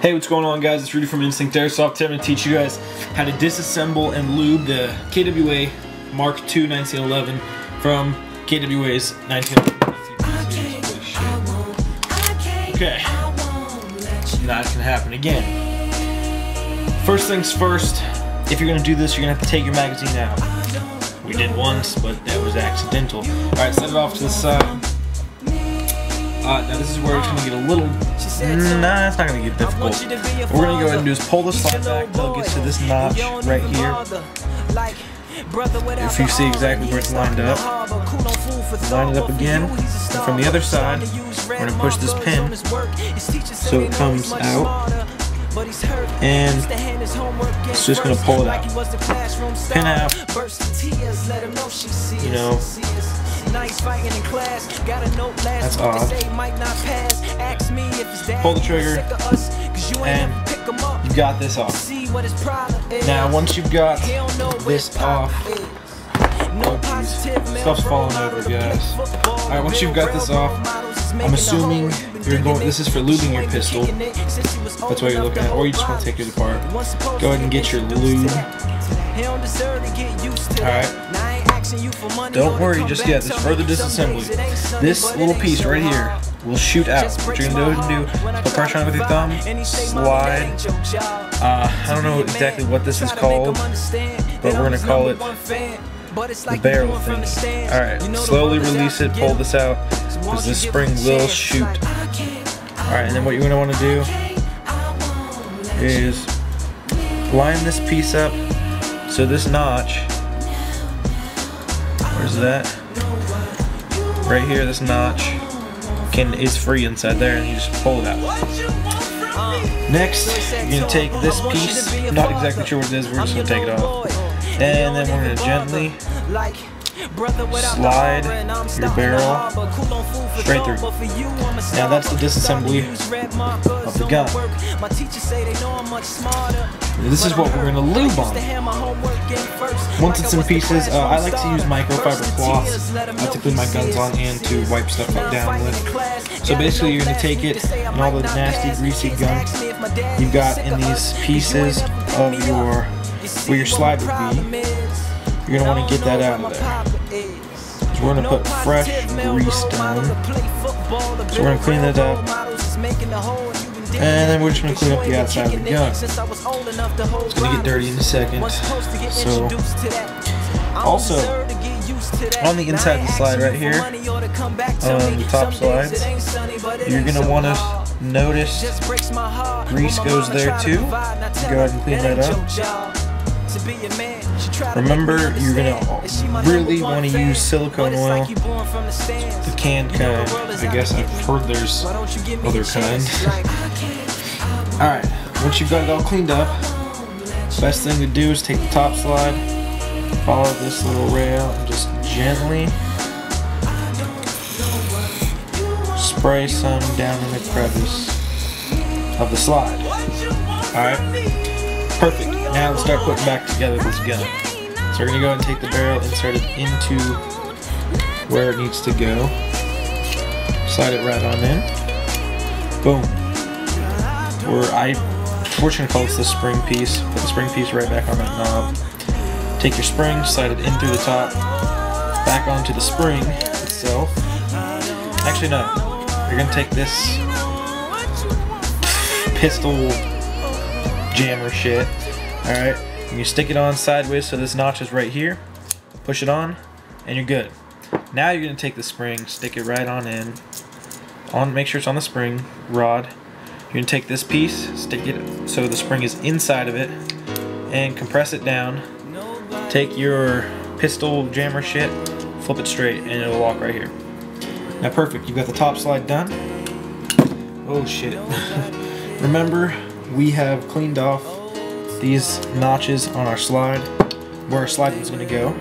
Hey, what's going on, guys? It's Rudy from Instinct Airsoft. Today I'm going to teach you guys how to disassemble and lube the KWA Mark II 1911 from KWA's 1911. Okay, now it can happen again. First things first, if you're going to do this, you're going to have to take your magazine out. We did once, but that was accidental. Alright, set it off to the side. Now this is where it's going to get a little... Nah, it's not going to get difficult. What we're going to go ahead and do is pull the slide back until it gets to this notch right here. If you see exactly where it's lined up. Line it up again. And from the other side, we're going to push this pin so it comes out. And it's just going to pull it out. Pin out. You know. That's odd. Pull the trigger, and you've got this off. Now, once you've got this off, stuff's falling over, guys. Alright, once you've got this off, I'm assuming you're going. This is for lubing your pistol. That's why you're looking at, or you just want to take it apart. Go ahead and get your lube. Alright. Don't worry just yet, there's further disassembly. This little piece right here will shoot out. What you're going to do, put pressure on it with your thumb, slide. I don't know exactly what this is called, but we're going to call it the barrel thing. Alright, slowly release it, pull this out, because this spring will shoot. Alright, and then what you're going to want to do is line this piece up so this notch, where's that? Right here, this notch is free inside there, and you just pull it out. Next, you're going to take this piece, I'm not exactly sure what it is, we're just going to take it off. And then we're going to gently slide your barrel straight through. Now that's the disassembly of the gun. This is what we're going to lube on. Once it's in pieces, I like to use microfiber cloths to clean my guns on and to wipe stuff up down with. So basically you're going to take it and all the nasty greasy gunk you've got in these pieces of where your slide would be. You're going to want to get that out of there. So we're going to put fresh grease down. So we're going to clean that up. And then we're just going to clean up the outside of the gun. It's going to get dirty in a second. So, also, on the inside of the slide right here, on the top slides, you're going to want to notice grease goes there too. Go ahead and clean that up. Remember, you're going to really want to use silicone oil, the canned kind. I guess I've heard there's other kinds. Alright, once you've got it all cleaned up, the best thing to do is take the top slide, follow this little rail, and just gently spray some down in the crevice of the slide. Alright, perfect. Now let's start putting back together this gun. So we're going to go ahead and take the barrel, insert it into where it needs to go. Slide it right on in. Boom. I fortunately call this the spring piece. Put the spring piece right back on that knob. Take your spring, slide it in through the top, back onto the spring itself. Actually no, you're going to take this pistol jammer shit. Alright, and you stick it on sideways so this notch is right here. Push it on, and you're good. Now you're going to take the spring, stick it right on in. Make sure it's on the spring rod. You're going to take this piece, stick it so the spring is inside of it, and compress it down. Take your pistol jammer shit, flip it straight, and it'll lock right here. Now perfect, you've got the top slide done. Oh shit. Remember, we have cleaned off these notches on our slide, where our slide is going to go.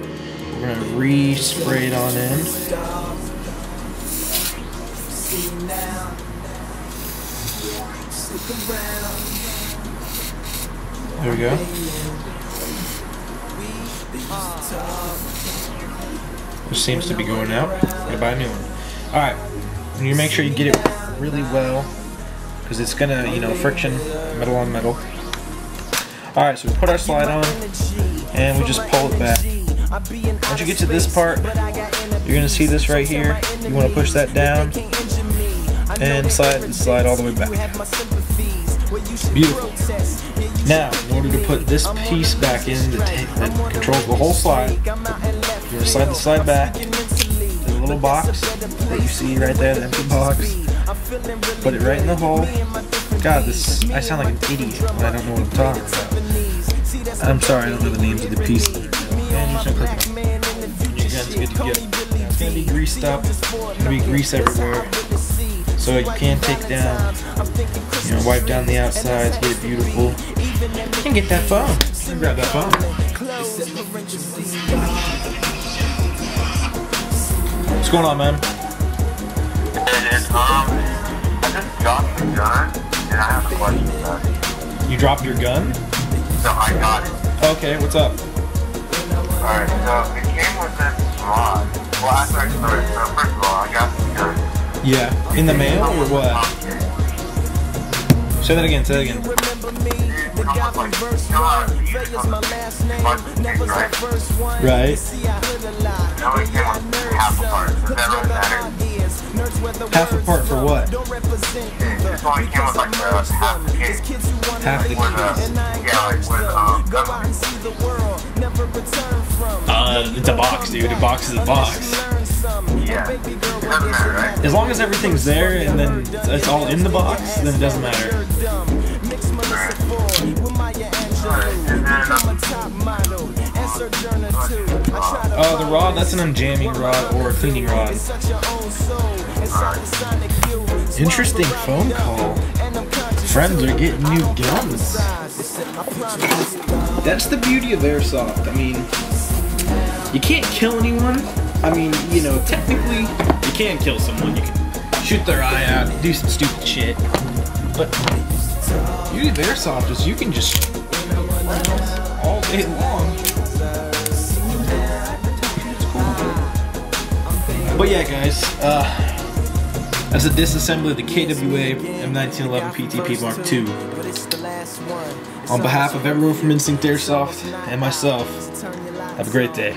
We're going to re-spray it on in. There we go. This seems to be going out. Gotta buy a new one. Alright, you make sure you get it really well because it's gonna, you know, friction, metal on metal. Alright, so we put our slide on, and we just pull it back. Once you get to this part, you're gonna see this right here. You want to push that down, and slide all the way back. Beautiful. Now, in order to put this piece back in that controls the whole slide, you're gonna slide the slide back to the little box that you see right there, the empty box. Put it right in the hole. God, I sound like an idiot when I don't know what I'm talking about. I'm sorry, I don't know the names of the pieces. And you're just gonna click it. Your gun's good to go. Now, it's gonna be greased up. There's gonna be grease everywhere. So you can take down, you know, wipe down the outsides, get it beautiful, and get that phone. And grab that phone. What's going on, man? I just dropped the gun, and I have a question about it. You dropped your gun? So I got it. Okay, what's up? Alright, so it came with this mod. Well, after I started, so first of all, I got the gun. Yeah. In the mail or what? Say that again, say that again. Right. Half a part for what? This one came with like half the case. Half the case. It's a box, dude. A box is a box. Yeah. It doesn't matter, right? As long as everything's there and then it's all in the box, then it doesn't matter. Oh, the rod, that's an unjamming rod or a cleaning rod. Interesting phone call. Friends are getting new guns. That's the beauty of airsoft. I mean, you can't kill anyone. I mean, you know, technically, you can kill someone. You can shoot their eye out, do some stupid shit. But the beauty of airsoft is you can just all day long. But yeah, guys, that's a disassembly of the KWA M1911 PTP Mark II. On behalf of everyone from Instinct Airsoft and myself, have a great day.